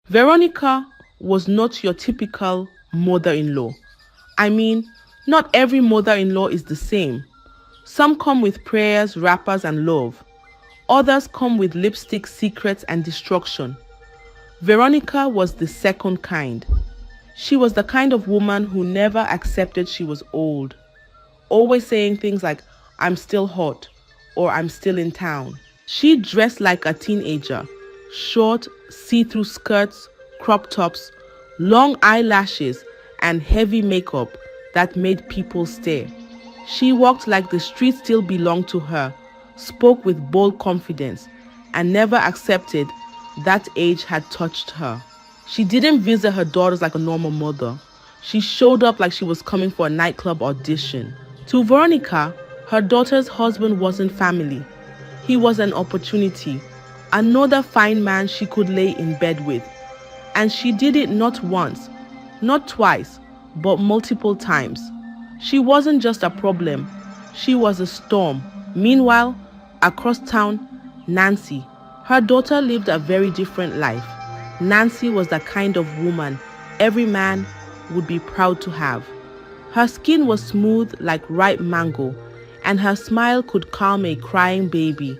Veronica was not your typical mother-in-law. I mean, not every mother-in-law is the same. Some come with prayers, wrappers, and love. Others come with lipstick, secrets, and destruction. Veronica was the second kind. She was the kind of woman who never accepted she was old, always saying things like, I'm still hot, or I'm still in town. She dressed like a teenager, short, see-through skirts, crop tops, long eyelashes, and heavy makeup that made people stare. She walked like the street still belonged to her, spoke with bold confidence, and never accepted that age had touched her. She didn't visit her daughters like a normal mother. She showed up like she was coming for a nightclub audition. To Veronica, her daughter's husband wasn't family. He was an opportunity, another fine man she could lay in bed with. And she did it not once, not twice, but multiple times. She wasn't just a problem, she was a storm. Meanwhile, across town, Nancy, her daughter, lived a very different life. Nancy was the kind of woman every man would be proud to have. Her skin was smooth like ripe mango, and her smile could calm a crying baby.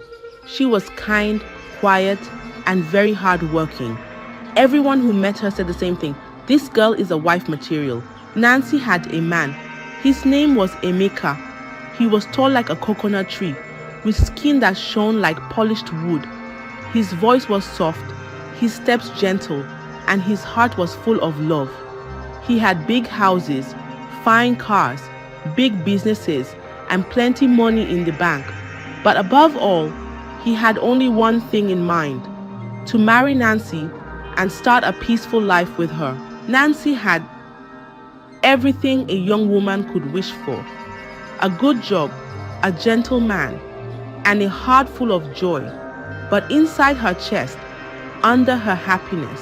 She was kind, quiet, and very hardworking. Everyone who met her said the same thing. This girl is a wife material. Nancy had a man. His name was Emeka. He was tall like a coconut tree, with skin that shone like polished wood. His voice was soft, his steps gentle, and his heart was full of love. He had big houses, fine cars, big businesses, and plenty money in the bank. But above all, he had only one thing in mind: to marry Nancy and start a peaceful life with her. Nancy had everything a young woman could wish for: a good job, a gentle man, and a heart full of joy. But inside her chest, under her happiness,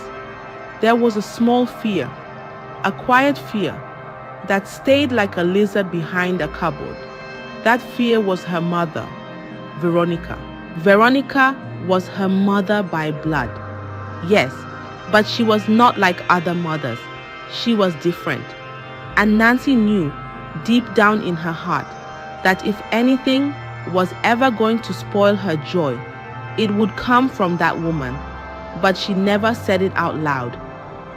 there was a small fear, a quiet fear that stayed like a lizard behind a cupboard. That fear was her mother, Veronica. Veronica was her mother by blood. Yes, but she was not like other mothers. She was different. And Nancy knew deep down in her heart that if anything was ever going to spoil her joy, it would come from that woman. But she never said it out loud.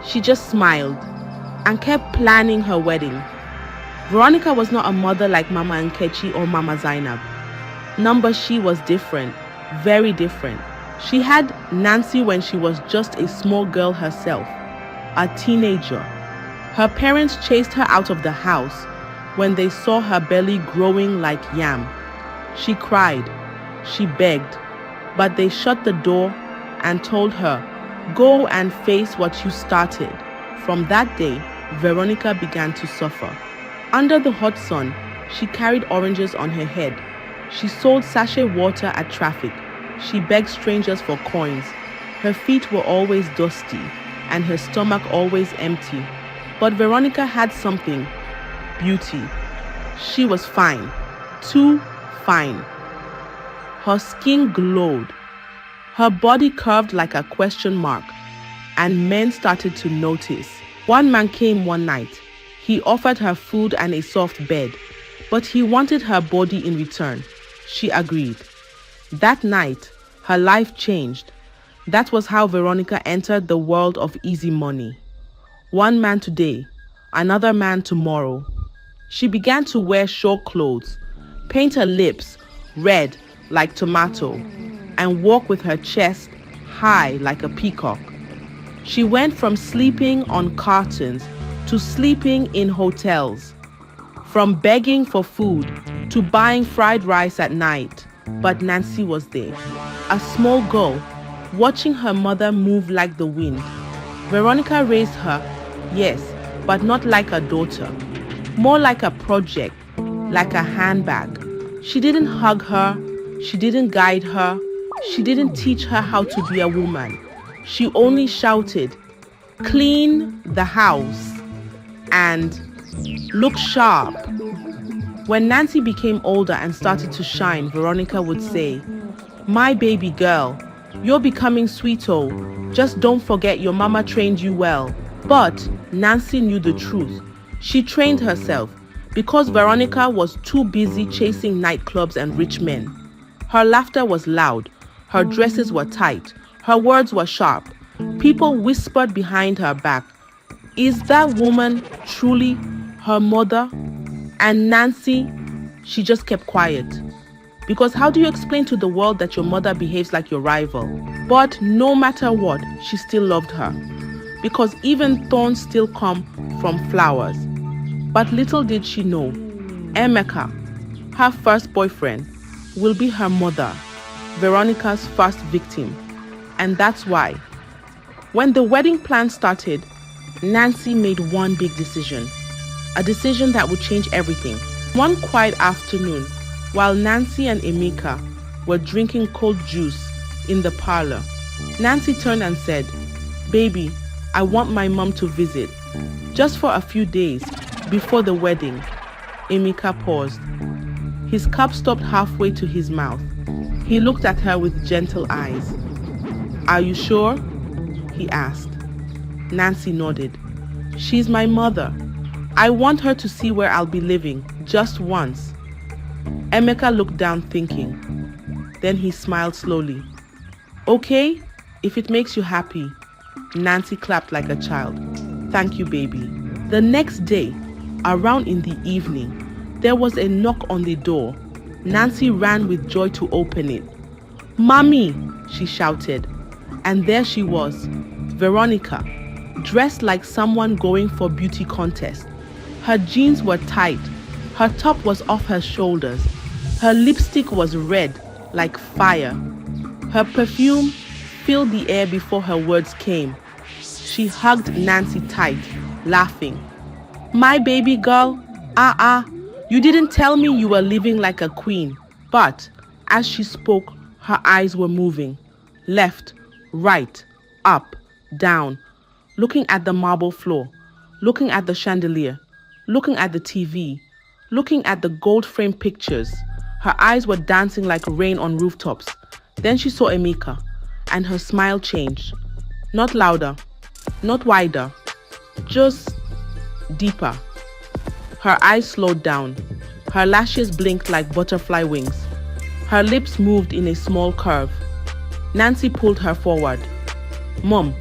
She just smiled and kept planning her wedding. Veronica was not a mother like Mama Nkechi or Mama Zainab. Number she was different, very different. She had Nancy when she was just a small girl herself, a teenager. Her parents chased her out of the house when they saw her belly growing like yam. She cried, she begged, but they shut the door and told her, go and face what you started. From that day, Veronica began to suffer. Under the hot sun, she carried oranges on her head. She sold sachet water at traffic. She begged strangers for coins. Her feet were always dusty and her stomach always empty. But Veronica had something: beauty. She was fine, too fine. Her skin glowed. Her body curved like a question mark, and men started to notice. One man came one night. He offered her food and a soft bed, but he wanted her body in return. She agreed. That night, her life changed. That was how Veronica entered the world of easy money. One man today, another man tomorrow. She began to wear short clothes, paint her lips red like tomato, and walk with her chest high like a peacock. She went from sleeping on cartons to sleeping in hotels, from begging for food to buying fried rice at night. But Nancy was there, a small girl, watching her mother move like the wind. Veronica raised her, yes, but not like a daughter, more like a project, like a handbag. She didn't hug her, she didn't guide her, she didn't teach her how to be a woman. She only shouted, clean the house and look sharp. When Nancy became older and started to shine, Veronica would say, my baby girl, You're becoming sweet, oh. Just don't forget your mama trained you well. But Nancy knew the truth. She trained herself because Veronica was too busy chasing nightclubs and rich men. Her laughter was loud. Her dresses were tight. Her words were sharp. People whispered behind her back, "Is that woman truly her mother?" And Nancy, she just kept quiet. Because how do you explain to the world that your mother behaves like your rival? But no matter what, she still loved her. Because even thorns still come from flowers. But little did she know, Emeka, her first boyfriend, will be her mother, Veronica's first victim. And that's why, when the wedding plan started, Nancy made one big decision. A decision that would change everything. One quiet afternoon, while Nancy and Emeka were drinking cold juice in the parlor, Nancy turned and said, "Baby, I want my mom to visit. Just for a few days before the wedding." Emeka paused. His cup stopped halfway to his mouth. He looked at her with gentle eyes. "Are you sure?" he asked. Nancy nodded. "She's my mother. I want her to see where I'll be living, just once." Emeka looked down thinking. Then he smiled slowly. "Okay, if it makes you happy." Nancy clapped like a child. "Thank you, baby." The next day, around in the evening, there was a knock on the door. Nancy ran with joy to open it. "Mommy!" she shouted. And there she was, Veronica, dressed like someone going for a beauty contest. Her jeans were tight. Her top was off her shoulders. Her lipstick was red, like fire. Her perfume filled the air before her words came. She hugged Nancy tight, laughing. "My baby girl, you didn't tell me you were living like a queen." But as she spoke, her eyes were moving. Left, right, up, down, looking at the marble floor, looking at the chandelier, looking at the TV, looking at the gold-framed pictures. Her eyes were dancing like rain on rooftops. Then she saw Emeka, and her smile changed. Not louder, not wider, just deeper. Her eyes slowed down. Her lashes blinked like butterfly wings. Her lips moved in a small curve. Nancy pulled her forward. "Mom,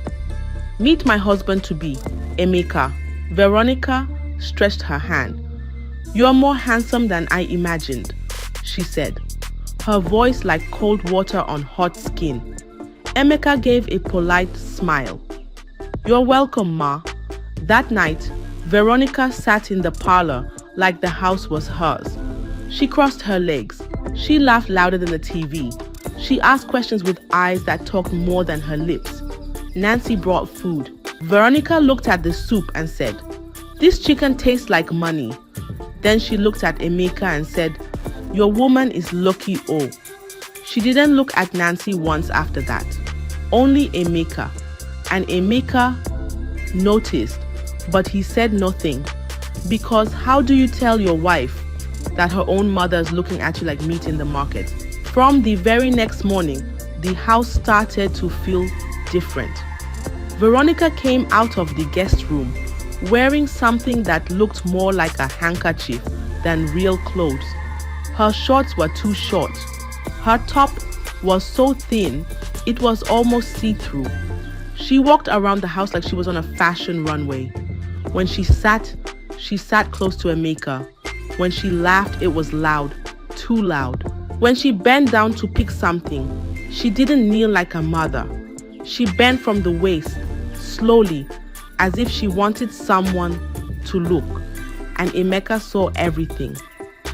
meet my husband-to-be, Emeka." Veronica stretched her hand. "You're more handsome than I imagined," she said, her voice like cold water on hot skin. Emeka gave a polite smile. "You're welcome, Ma." That night, Veronica sat in the parlor like the house was hers. She crossed her legs. She laughed louder than the TV. She asked questions with eyes that talked more than her lips. Nancy brought food. Veronica looked at the soup and said, "This chicken tastes like money." Then she looked at Emeka and said, "Your woman is lucky, oh." She didn't look at Nancy once after that. Only Emeka. And Emeka noticed, but he said nothing. Because how do you tell your wife that her own mother is looking at you like meat in the market? From the very next morning, the house started to feel different. Veronica came out of the guest room wearing something that looked more like a handkerchief than real clothes. Her shorts were too short. Her top was so thin, it was almost see-through. She walked around the house like she was on a fashion runway. When she sat close to Emeka. When she laughed, it was loud, too loud. When she bent down to pick something, she didn't kneel like a mother. She bent from the waist, slowly, as if she wanted someone to look. And Emeka saw everything.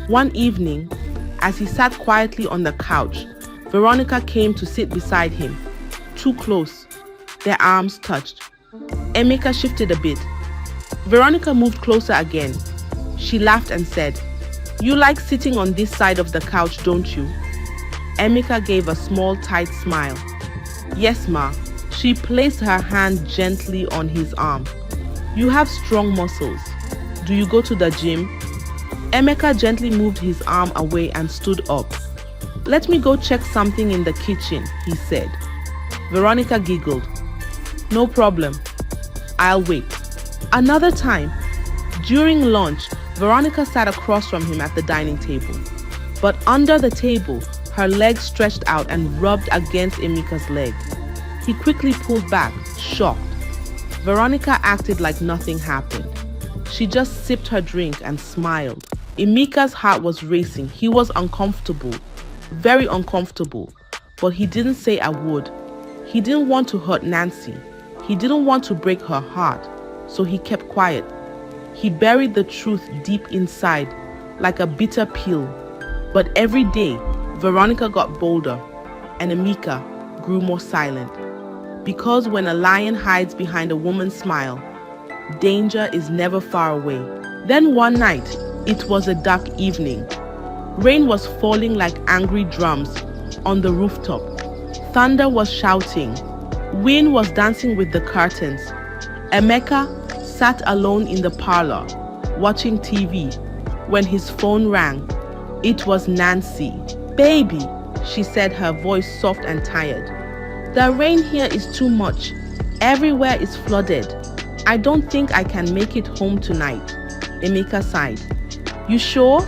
One evening, as he sat quietly on the couch, Veronica came to sit beside him. Too close. Their arms touched. Emeka shifted a bit. Veronica moved closer again. She laughed and said, "You like sitting on this side of the couch, don't you?" Emeka gave a small, tight smile. "Yes, Ma." She placed her hand gently on his arm. "You have strong muscles. Do you go to the gym?" Emeka gently moved his arm away and stood up. "Let me go check something in the kitchen," he said. Veronica giggled. No problem. I'll wait. Another time, during lunch, Veronica sat across from him at the dining table. But under the table, her legs stretched out and rubbed against Emeka's leg. He quickly pulled back, shocked. Veronica acted like nothing happened. She just sipped her drink and smiled. Emeka's heart was racing. He was uncomfortable, very uncomfortable, but he didn't say a word. He didn't want to hurt Nancy. He didn't want to break her heart, so he kept quiet. He buried the truth deep inside, like a bitter pill. But every day, Veronica got bolder, and Emeka grew more silent. Because when a lion hides behind a woman's smile, danger is never far away. Then one night, it was a dark evening. Rain was falling like angry drums on the rooftop. Thunder was shouting. Wind was dancing with the curtains. Emeka sat alone in the parlor, watching TV, when his phone rang. It was Nancy. "Baby," she said, her voice soft and tired. "The rain here is too much. Everywhere is flooded. I don't think I can make it home tonight." Emeka sighed. "You sure?"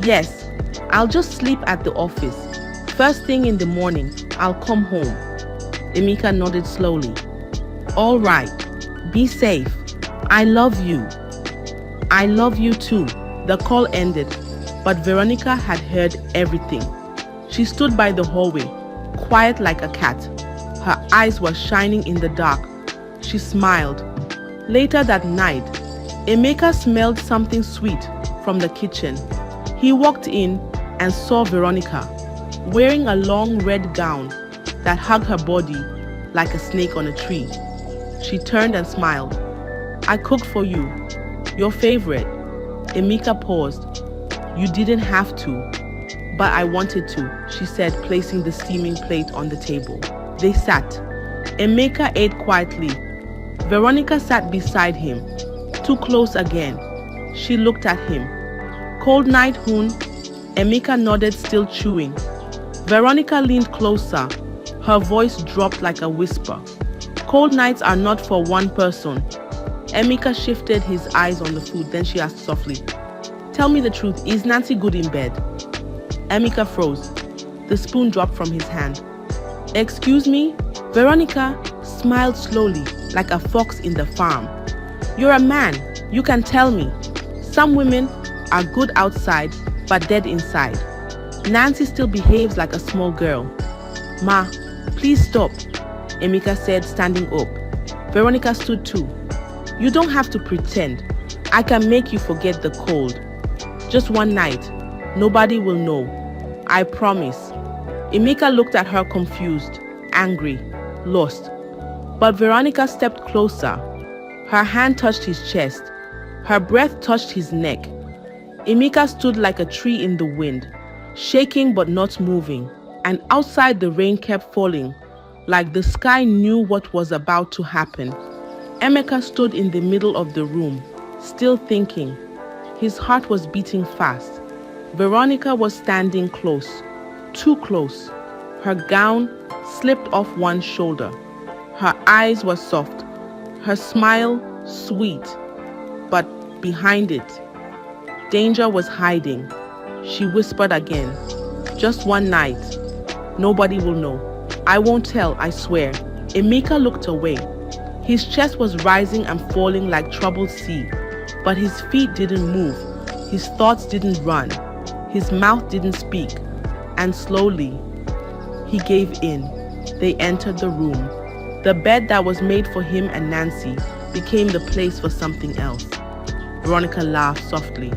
"Yes. I'll just sleep at the office. First thing in the morning, I'll come home." Emeka nodded slowly. "All right. Be safe. I love you." "I love you too." The call ended, but Veronica had heard everything. She stood by the hallway, quiet like a cat. Her eyes were shining in the dark. She smiled. Later that night, Emeka smelled something sweet from the kitchen. He walked in and saw Veronica, wearing a long red gown that hugged her body like a snake on a tree. She turned and smiled. "I cooked for you. Your favorite." Emeka paused. "You didn't have to, but I wanted to," she said, placing the steaming plate on the table. They sat. Emeka ate quietly. Veronica sat beside him, too close again. She looked at him. "Cold night, Hoon?" Emeka nodded, still chewing. Veronica leaned closer. Her voice dropped like a whisper. "Cold nights are not for one person." Emeka shifted his eyes on the food, then she asked softly, "Tell me the truth, is Nancy good in bed?" Emeka froze. The spoon dropped from his hand. "Excuse me?" Veronica smiled slowly, like a fox in the farm. "You're a man. You can tell me. Some women are good outside, but dead inside. Nancy still behaves like a small girl." "Ma, please stop," Emeka said, standing up. Veronica stood too. "You don't have to pretend. I can make you forget the cold. Just one night. Nobody will know. I promise." Emeka looked at her confused, angry, lost. But Veronica stepped closer. Her hand touched his chest. Her breath touched his neck. Emeka stood like a tree in the wind, shaking but not moving. And outside the rain kept falling, like the sky knew what was about to happen. Emeka stood in the middle of the room, still thinking. His heart was beating fast. Veronica was standing close, too close. Her gown slipped off one shoulder. Her eyes were soft, her smile sweet, but behind it, danger was hiding. She whispered again, "Just one night. Nobody will know. I won't tell, I swear." Emeka looked away. His chest was rising and falling like troubled sea, but his feet didn't move. His thoughts didn't run. His mouth didn't speak. And slowly, he gave in. They entered the room. The bed that was made for him and Nancy became the place for something else. Veronica laughed softly.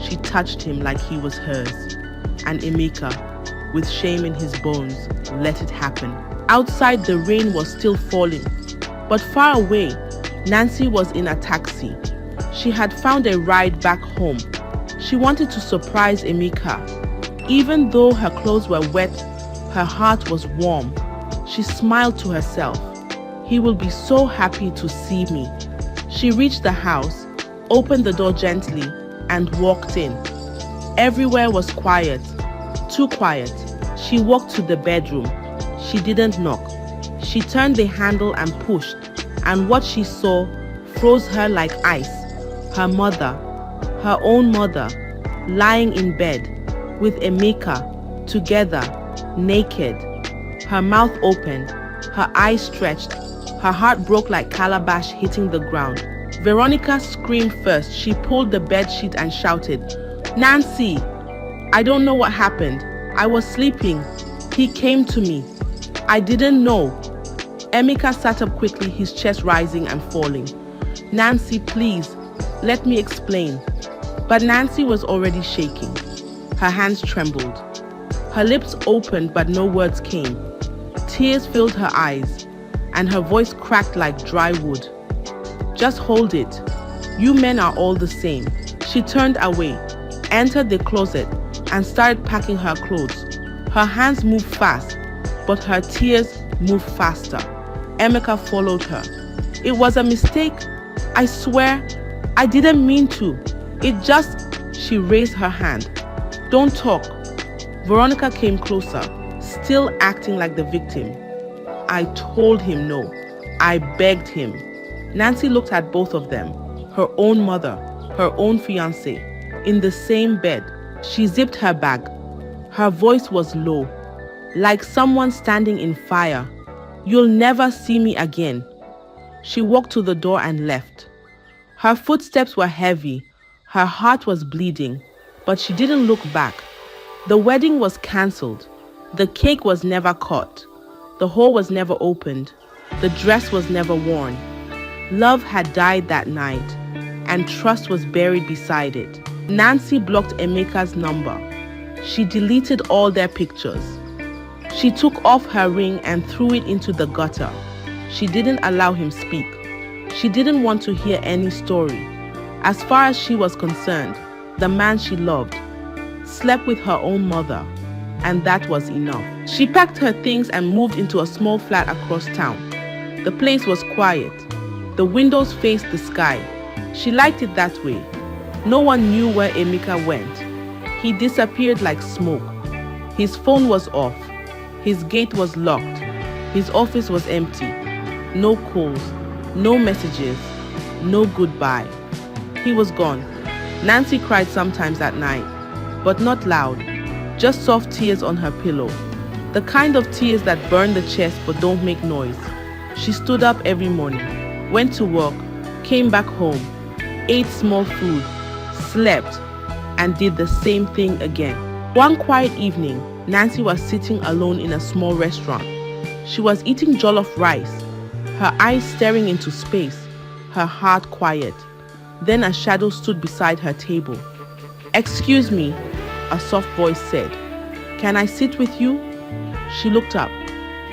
She touched him like he was hers. And Emeka, with shame in his bones, let it happen. Outside, the rain was still falling. But far away, Nancy was in a taxi. She had found a ride back home. She wanted to surprise Emeka. Even though her clothes were wet, her heart was warm. She smiled to herself. He will be so happy to see me. She reached the house, opened the door gently, and walked in. Everywhere was quiet, too quiet. She walked to the bedroom. She didn't knock. She turned the handle and pushed, and what she saw froze her like ice. Her mother, her own mother, lying in bed with Emeka, together, naked, her mouth opened, her eyes stretched, her heart broke like calabash hitting the ground. Veronica screamed first. She pulled the bedsheet and shouted, "Nancy, I don't know what happened. I was sleeping. He came to me. I didn't know." Emeka sat up quickly, his chest rising and falling. "Nancy, please, let me explain." But Nancy was already shaking. Her hands trembled. Her lips opened, but no words came. Tears filled her eyes, and her voice cracked like dry wood. "Just hold it. You men are all the same." She turned away, entered the closet, and started packing her clothes. Her hands moved fast, but her tears moved faster. Emeka followed her. "It was a mistake. I swear, I didn't mean to. It just..." She raised her hand. "Don't talk." Veronica came closer, still acting like the victim. "I told him no. I begged him." Nancy looked at both of them, her own mother, her own fiancé, in the same bed. She zipped her bag. Her voice was low, like someone standing in fire. "You'll never see me again." She walked to the door and left. Her footsteps were heavy. Her heart was bleeding, but she didn't look back. The wedding was cancelled. The cake was never cut. The hole was never opened. The dress was never worn. Love had died that night, and trust was buried beside it. Nancy blocked Emeka's number. She deleted all their pictures. She took off her ring and threw it into the gutter. She didn't allow him speak. She didn't want to hear any story. As far as she was concerned, the man she loved slept with her own mother, and that was enough. She packed her things and moved into a small flat across town. The place was quiet. The windows faced the sky. She liked it that way. No one knew where Emeka went. He disappeared like smoke. His phone was off. His gate was locked. His office was empty. No calls, no messages, no goodbye. He was gone. Nancy cried sometimes at night, but not loud, just soft tears on her pillow. The kind of tears that burn the chest but don't make noise. She stood up every morning, went to work, came back home, ate small food, slept, and did the same thing again. One quiet evening, Nancy was sitting alone in a small restaurant. She was eating jollof rice, her eyes staring into space, her heart quiet. Then a shadow stood beside her table. "Excuse me," a soft voice said. "Can I sit with you?" She looked up.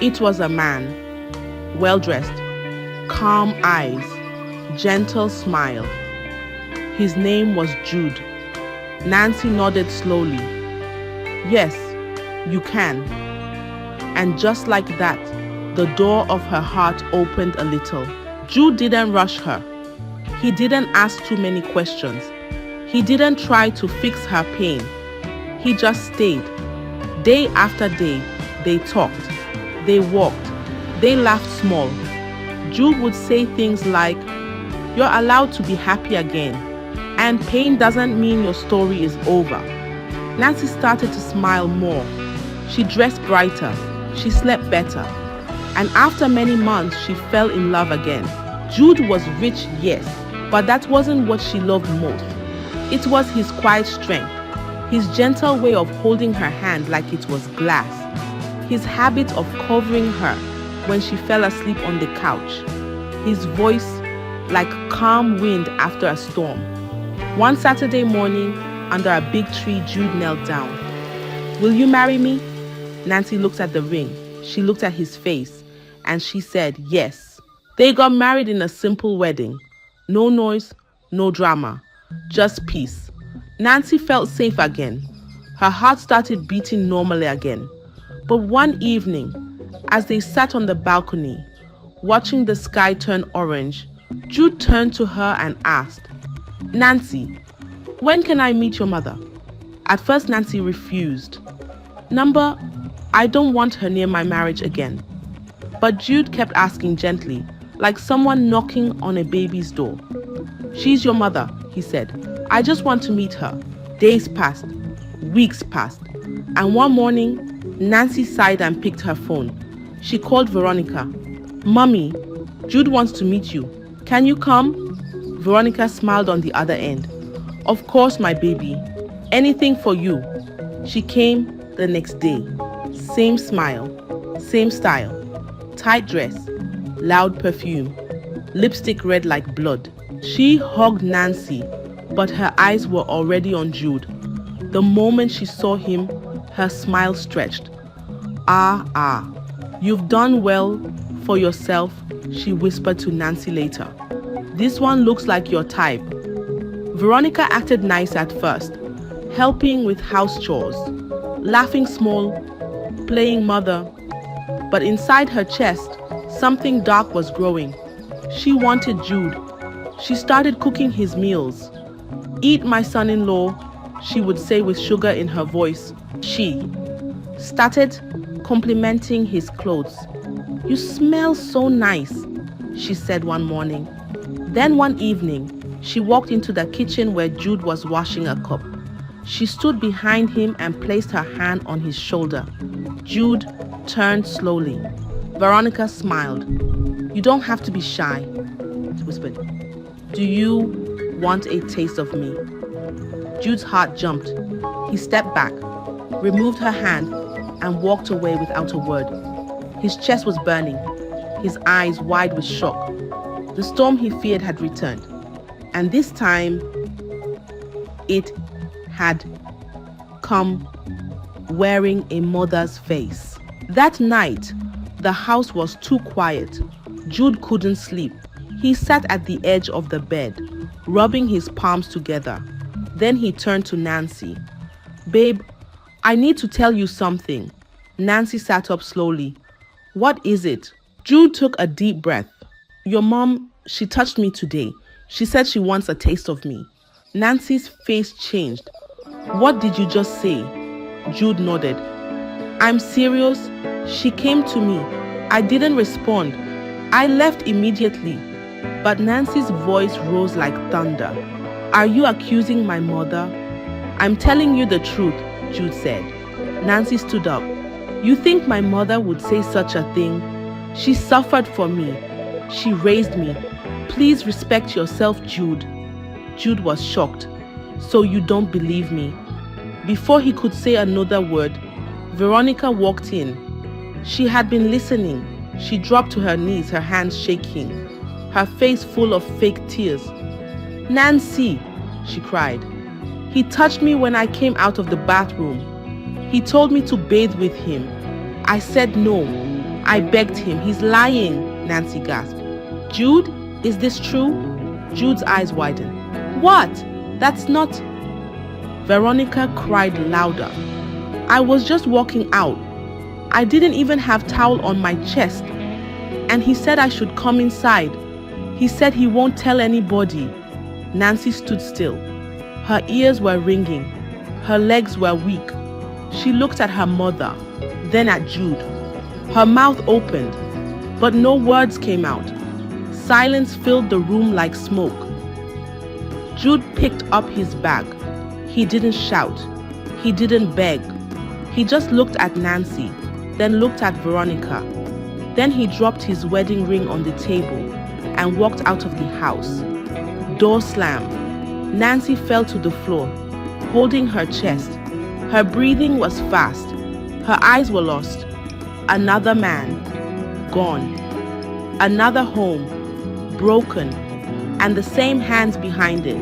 It was a man, well-dressed, calm eyes, gentle smile. His name was Jude. Nancy nodded slowly. "Yes, you can." And just like that, the door of her heart opened a little. Jude didn't rush her. He didn't ask too many questions. He didn't try to fix her pain. He just stayed. Day after day, they talked, they walked, they laughed small. Jude would say things like, "You're allowed to be happy again, and pain doesn't mean your story is over." Nancy started to smile more. She dressed brighter. She slept better. And after many months, she fell in love again. Jude was rich, yes, but that wasn't what she loved most. It was his quiet strength, his gentle way of holding her hand like it was glass, his habit of covering her when she fell asleep on the couch, his voice like calm wind after a storm. One Saturday morning, under a big tree, Jude knelt down. "Will you marry me?" Nancy looked at the ring. She looked at his face, and she said yes. They got married in a simple wedding. No noise, no drama, just peace. Nancy felt safe again. Her heart started beating normally again. But one evening, as they sat on the balcony, watching the sky turn orange, Jude turned to her and asked, "Nancy, when can I meet your mother?" At first, Nancy refused. I don't want her near my marriage again." But Jude kept asking gently, like someone knocking on a baby's door. "She's your mother," he said. "I just want to meet her." Days passed, weeks passed, and one morning, Nancy sighed and picked her phone. She called Veronica. "Mommy, Jude wants to meet you. Can you come?" Veronica smiled on the other end. "Of course, my baby. Anything for you." She came the next day. Same smile, same style. Tight dress, loud perfume, lipstick red like blood. She hugged Nancy, but her eyes were already on Jude. The moment she saw him, her smile stretched. Ah, you've done well for yourself," she whispered to Nancy later. "This one looks like your type." Veronica acted nice at first, helping with house chores, laughing small, playing mother. But inside her chest, something dark was growing. She wanted Jude. She started cooking his meals. "Eat, my son-in-law," she would say with sugar in her voice. She started complimenting his clothes. "You smell so nice," she said one morning. Then one evening, she walked into the kitchen where Jude was washing a cup. She stood behind him and placed her hand on his shoulder. Jude turned slowly. Veronica smiled. "You don't have to be shy," she whispered. "Do you want a taste of me?" Jude's heart jumped. He stepped back, removed her hand, and walked away without a word. His chest was burning, his eyes wide with shock. The storm he feared had returned, and this time it had come wearing a mother's face. That night, the house was too quiet. Jude couldn't sleep. He sat at the edge of the bed, rubbing his palms together. Then he turned to Nancy. "Babe, I need to tell you something." Nancy sat up slowly. "What is it?" Jude took a deep breath. "Your mom, she touched me today. She said she wants a taste of me." Nancy's face changed. "What did you just say?" Jude nodded. "I'm serious. She came to me. I didn't respond. I left immediately." But Nancy's voice rose like thunder. "Are you accusing my mother?" "I'm telling you the truth," Jude said. Nancy stood up. "You think my mother would say such a thing? She suffered for me. She raised me. Please respect yourself, Jude." Jude was shocked. "So you don't believe me?" Before he could say another word, Veronica walked in. She had been listening. She dropped to her knees, her hands shaking, her face full of fake tears. "Nancy," she cried. "He touched me when I came out of the bathroom. He told me to bathe with him. I said no. I begged him. He's lying," Nancy gasped. "Jude, is this true?" Jude's eyes widened. "What? That's not..." Veronica cried louder. "I was just walking out. I didn't even have towel on my chest. And he said I should come inside. He said he won't tell anybody." Nancy stood still. Her ears were ringing. Her legs were weak. She looked at her mother, then at Jude. Her mouth opened, but no words came out. Silence filled the room like smoke. Jude picked up his bag. He didn't shout. He didn't beg. He just looked at Nancy, then looked at Veronica. Then he dropped his wedding ring on the table and walked out of the house. Door slammed. Nancy fell to the floor, holding her chest. Her breathing was fast. Her eyes were lost. Another man, gone. Another home, broken, and the same hands behind it.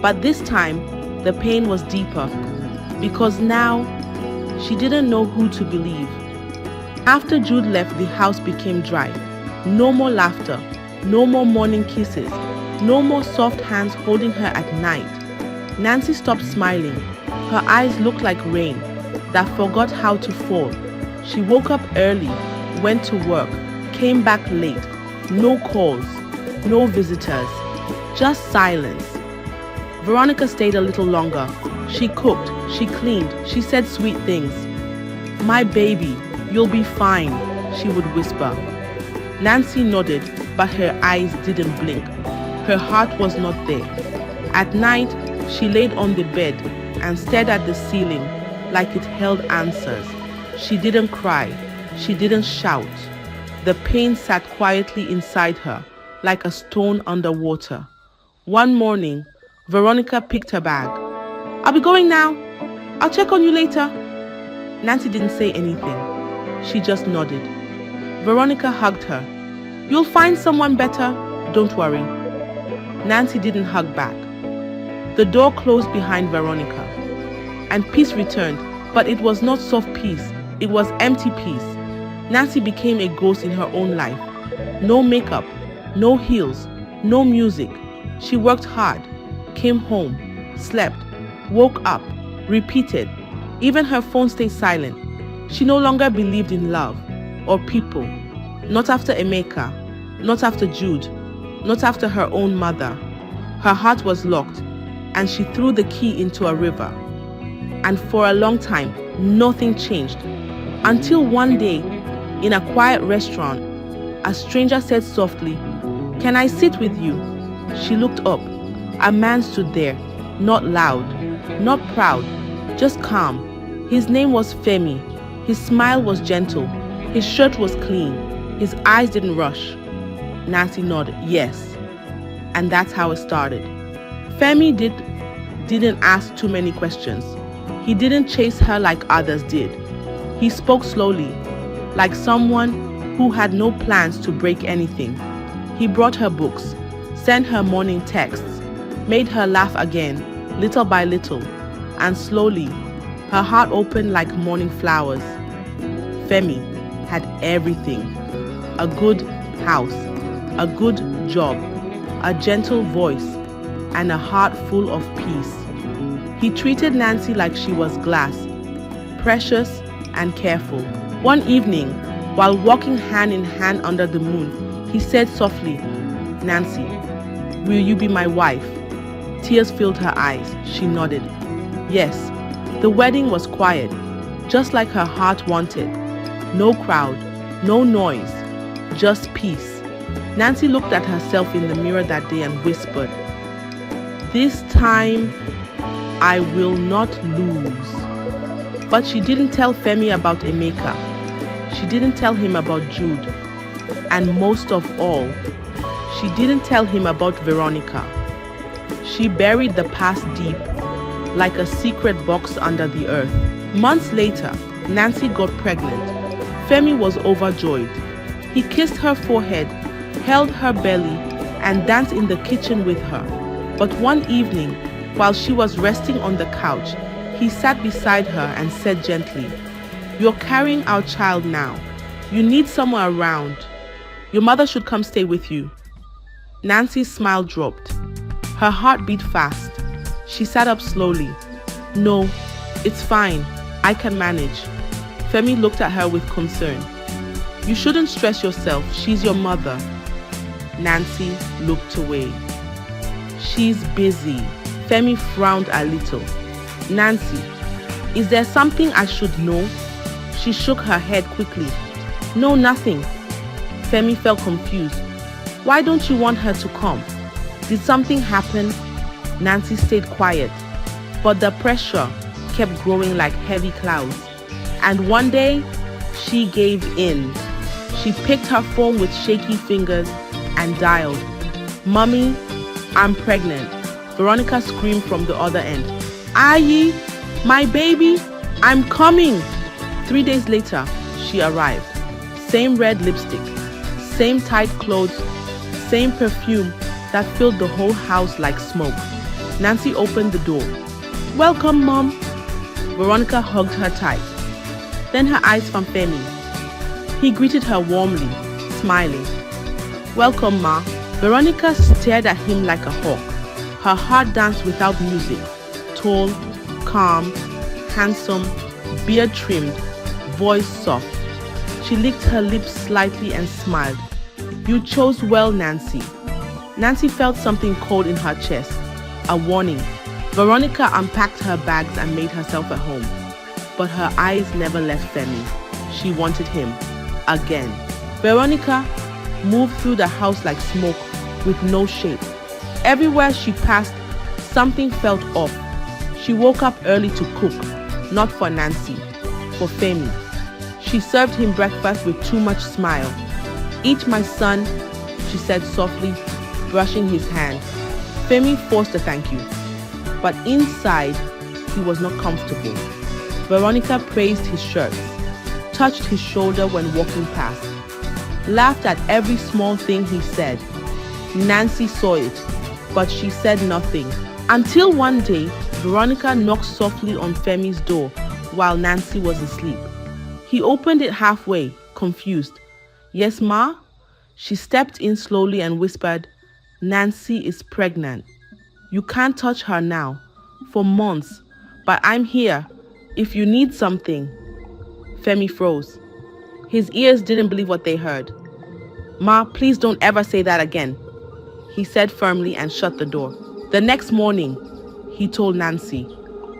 But this time, the pain was deeper, because now she didn't know who to believe. After Jude left, the house became dry. No more laughter, no more morning kisses, no more soft hands holding her at night. Nancy stopped smiling. Her eyes looked like rain that forgot how to fall. She woke up early, went to work, came back late. No calls, no visitors, just silence. Veronica stayed a little longer. She cooked, she cleaned, she said sweet things. "My baby, you'll be fine," she would whisper. Nancy nodded, but her eyes didn't blink. Her heart was not there. At night, she laid on the bed and stared at the ceiling like it held answers. She didn't cry. She didn't shout. The pain sat quietly inside her, like a stone underwater. One morning, Veronica picked her bag. "I'll be going now. I'll check on you later." Nancy didn't say anything. She just nodded. Veronica hugged her. "You'll find someone better. Don't worry." Nancy didn't hug back. The door closed behind Veronica, and peace returned, but it was not soft peace. It was empty peace. Nancy became a ghost in her own life. No makeup, no heels, no music. She worked hard, came home, slept, woke up, repeated. Even her phone stayed silent. She no longer believed in love or people. Not after Emeka, not after Jude, not after her own mother. Her heart was locked, and she threw the key into a river. And for a long time, nothing changed. Until one day, in a quiet restaurant, a stranger said softly, "Can I sit with you?" She looked up. A man stood there, not loud, not proud, just calm. His name was Femi. His smile was gentle. His shirt was clean. His eyes didn't rush. Nancy nodded, yes. And that's how it started. Femi didn't ask too many questions. He didn't chase her like others did. He spoke slowly, like someone who had no plans to break anything. He brought her books, sent her morning texts, made her laugh again, little by little, and slowly, her heart opened like morning flowers. Femi had everything: a good house, a good job, a gentle voice, and a heart full of peace. He treated Nancy like she was glass, precious and careful. One evening, while walking hand in hand under the moon, he said softly, "Nancy, will you be my wife?" Tears filled her eyes. She nodded. Yes. The wedding was quiet, just like her heart wanted. No crowd, no noise, just peace. Nancy looked at herself in the mirror that day and whispered, "This time, I will not lose." But she didn't tell Femi about Emeka. She didn't tell him about Jude. And most of all, she didn't tell him about Veronica. She buried the past deep, like a secret box under the earth. Months later, Nancy got pregnant. Femi was overjoyed. He kissed her forehead, held her belly, and danced in the kitchen with her. But one evening, while she was resting on the couch, he sat beside her and said gently, "You're carrying our child now. You need someone around. Your mother should come stay with you." Nancy's smile dropped. Her heart beat fast. She sat up slowly. "No, it's fine. I can manage." Femi looked at her with concern. "You shouldn't stress yourself. She's your mother." Nancy looked away. "She's busy." Femi frowned a little. "Nancy, is there something I should know?" She shook her head quickly. "No, nothing." Femi felt confused. "Why don't you want her to come? Did something happen?" Nancy stayed quiet, but the pressure kept growing like heavy clouds. And one day, she gave in. She picked her phone with shaky fingers and dialed. "Mommy, I'm pregnant." Veronica screamed from the other end. "Ayi, my baby, I'm coming." 3 days later, she arrived. Same red lipstick, same tight clothes, same perfume that filled the whole house like smoke. Nancy opened the door. "Welcome, Mom." Veronica hugged her tight. Then her eyes found Femi. He greeted her warmly, smiling. "Welcome, Ma." Veronica stared at him like a hawk. Her heart danced without music. Tall, calm, handsome, beard trimmed, voice soft. She licked her lips slightly and smiled. "You chose well, Nancy." Nancy felt something cold in her chest. A warning. Veronica unpacked her bags and made herself at home. But her eyes never left Femi. She wanted him. Again. "Veronica, moved through the house like smoke with no shape. Everywhere she passed, something felt off. She woke up early to cook, not for Nancy, for Femi. She served him breakfast with too much smile. "Eat, my son," she said softly, brushing his hand. Femi forced a thank you, but inside, he was not comfortable. Veronica praised his shirt, touched his shoulder when walking past, laughed at every small thing he said. Nancy saw it, but she said nothing. Until one day, Veronica knocked softly on Femi's door while Nancy was asleep. He opened it halfway, confused. "Yes, Ma?" She stepped in slowly and whispered, "Nancy is pregnant. You can't touch her now, for months, but I'm here if you need something." Femi froze. His ears didn't believe what they heard. "Ma, please don't ever say that again," he said firmly and shut the door. The next morning, he told Nancy.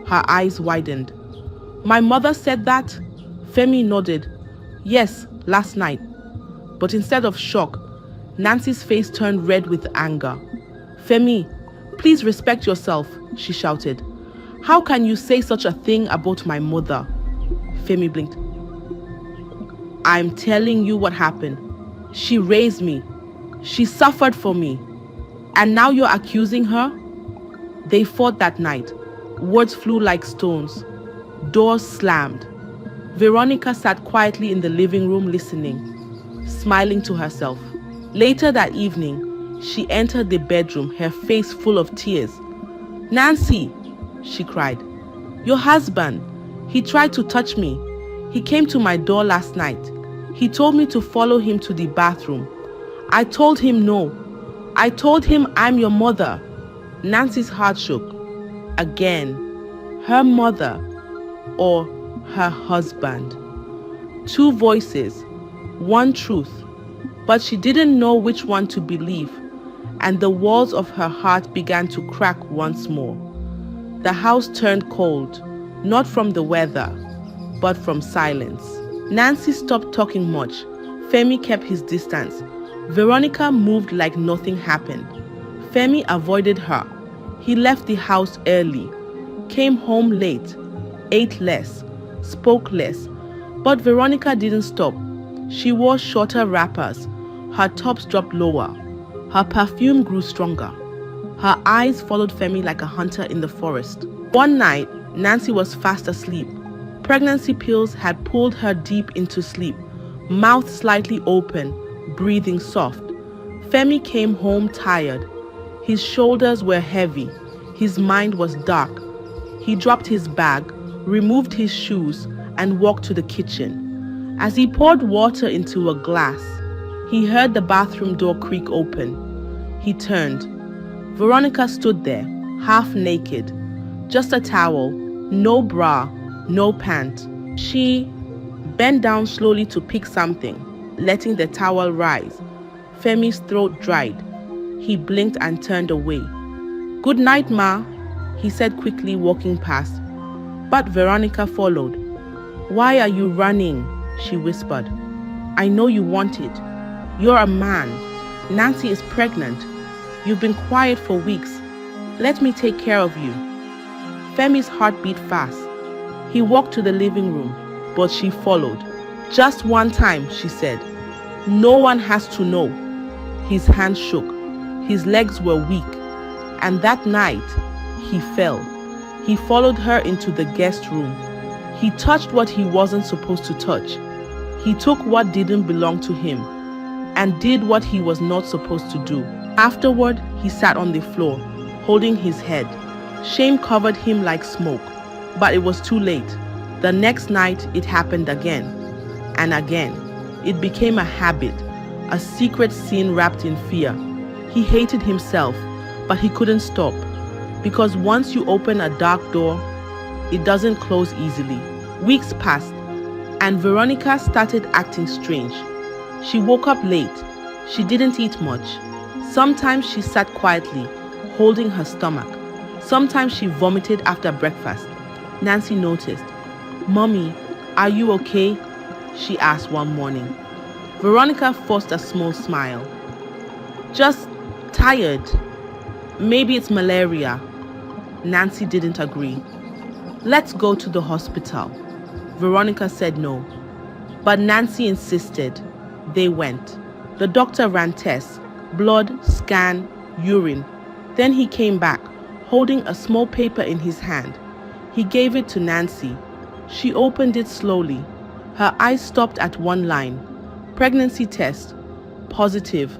Her eyes widened. "My mother said that?" Femi nodded. "Yes, last night." But instead of shock, Nancy's face turned red with anger. "Femi, please respect yourself," she shouted. "How can you say such a thing about my mother?" Femi blinked. "I'm telling you what happened. She raised me. She suffered for me. And now you're accusing her?" They fought that night. Words flew like stones. Doors slammed. Veronica sat quietly in the living room listening, smiling to herself. Later that evening, she entered the bedroom, her face full of tears. "Nancy," she cried, "your husband, he tried to touch me. He came to my door last night. He told me to follow him to the bathroom. I told him no. I told him I'm your mother." Nancy's heart shook. Again, her mother or her husband. Two voices, one truth, but she didn't know which one to believe, and the walls of her heart began to crack once more. The house turned cold, not from the weather, but from silence. Nancy stopped talking much. Femi kept his distance. Veronica moved like nothing happened. Femi avoided her. He left the house early, came home late, ate less, spoke less. But Veronica didn't stop. She wore shorter wrappers. Her tops dropped lower. Her perfume grew stronger. Her eyes followed Femi like a hunter in the forest. One night, Nancy was fast asleep. Pregnancy pills had pulled her deep into sleep, mouth slightly open, breathing soft. Femi came home tired. His shoulders were heavy. His mind was dark. He dropped his bag, removed his shoes, and walked to the kitchen. As he poured water into a glass, he heard the bathroom door creak open. He turned. Veronica stood there, half naked. Just a towel, no bra, no pant. She bent down slowly to pick something, letting the towel rise. Femi's throat dried. He blinked and turned away. "Good night, Ma," he said quickly, walking past. But Veronica followed. "Why are you running?" she whispered. "I know you want it. You're a man. Nancy is pregnant. You've been quiet for weeks. Let me take care of you." Femi's heart beat fast. He walked to the living room, but she followed. "Just one time," she said. "No one has to know." His hands shook. His legs were weak. And that night, he fell. He followed her into the guest room. He touched what he wasn't supposed to touch. He took what didn't belong to him and did what he was not supposed to do. Afterward, he sat on the floor, holding his head. Shame covered him like smoke, but it was too late. The next night, it happened again and again. It became a habit, a secret sin wrapped in fear. He hated himself, but he couldn't stop, because once you open a dark door, it doesn't close easily. Weeks passed, and Veronica started acting strange. She woke up late. She didn't eat much. Sometimes she sat quietly, holding her stomach. Sometimes she vomited after breakfast. Nancy noticed. "Mommy, are you okay?" she asked one morning. Veronica forced a small smile. Just tired. Maybe it's malaria. Nancy didn't agree. Let's go to the hospital. Veronica said no. But Nancy insisted. They went. The doctor ran tests, blood, scan, urine. Then he came back, holding a small paper in his hand. He gave it to Nancy. She opened it slowly. Her eyes stopped at one line. Pregnancy test. Positive.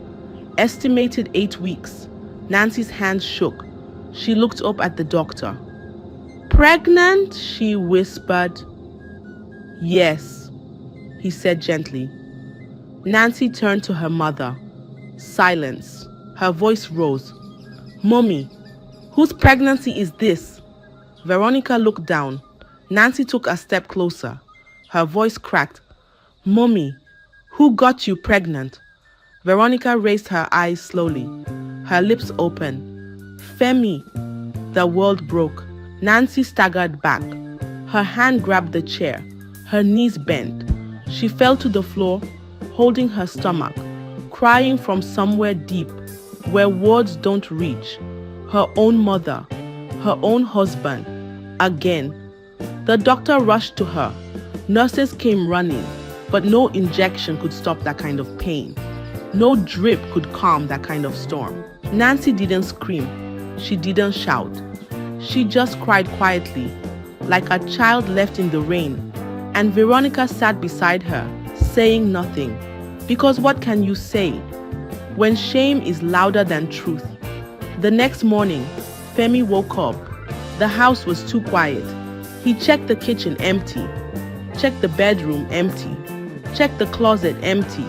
Estimated 8 weeks. Nancy's hands shook. She looked up at the doctor. Pregnant? She whispered. Yes, he said gently. Nancy turned to her mother. Silence. Her voice rose. Mommy, whose pregnancy is this? Veronica looked down. Nancy took a step closer. Her voice cracked. Mommy, who got you pregnant? Veronica raised her eyes slowly. Her lips opened. Femi. The world broke. Nancy staggered back. Her hand grabbed the chair. Her knees bent. She fell to the floor, holding her stomach, crying from somewhere deep, where words don't reach. Her own mother, her own husband, again. The doctor rushed to her. Nurses came running, but no injection could stop that kind of pain. No drip could calm that kind of storm. Nancy didn't scream. She didn't shout. She just cried quietly, like a child left in the rain. And Veronica sat beside her, saying nothing. Because what can you say when shame is louder than truth? The next morning, Femi woke up. The house was too quiet. He checked the kitchen empty, checked the bedroom empty, checked the closet empty.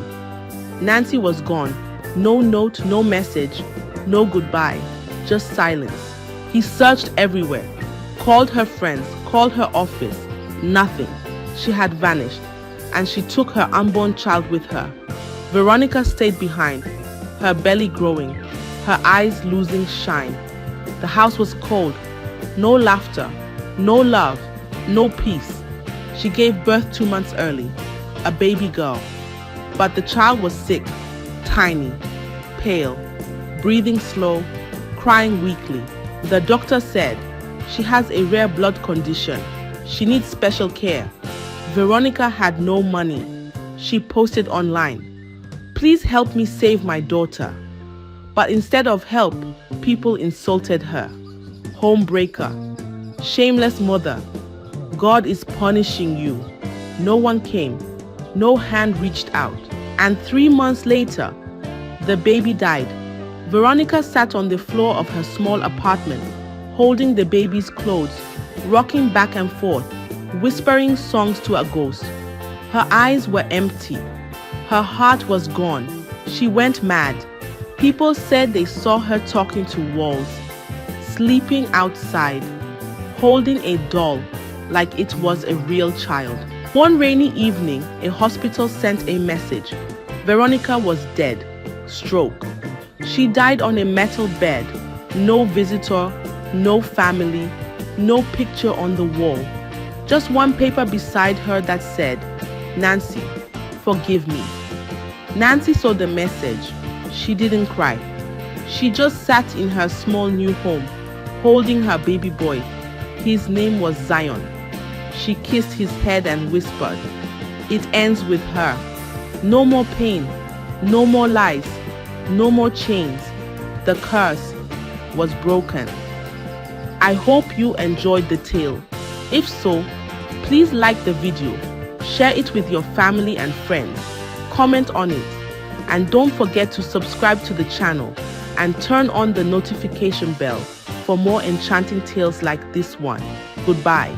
Nancy was gone. No note, no message, no goodbye, just silence. He searched everywhere, called her friends, called her office. Nothing. She had vanished, and she took her unborn child with her. Veronica stayed behind, her belly growing, her eyes losing shine. The house was cold. No laughter, no love, no peace. She gave birth 2 months early, a baby girl. But the child was sick, tiny, pale, breathing slow, crying weakly. The doctor said she has a rare blood condition. She needs special care. Veronica had no money. She posted online, "Please help me save my daughter." But instead of help, people insulted her. Homebreaker, shameless mother, God is punishing you. No one came. No hand reached out. And 3 months later, the baby died. Veronica sat on the floor of her small apartment, holding the baby's clothes, rocking back and forth, whispering songs to a ghost. Her eyes were empty. Her heart was gone. She went mad. People said they saw her talking to walls, sleeping outside, holding a doll like it was a real child. One rainy evening, a hospital sent a message. Veronica was dead. Stroke. She died on a metal bed. No visitor, no family, no picture on the wall. Just one paper beside her that said, "Nancy, forgive me." Nancy saw the message. She didn't cry. She just sat in her small new home, holding her baby boy. His name was Zion. She kissed his head and whispered, "It ends with her. No more pain, no more lies, no more chains. The curse was broken." I hope you enjoyed the tale. If so, please like the video, share it with your family and friends, comment on it, and don't forget to subscribe to the channel and turn on the notification bell for more enchanting tales like this one. Goodbye.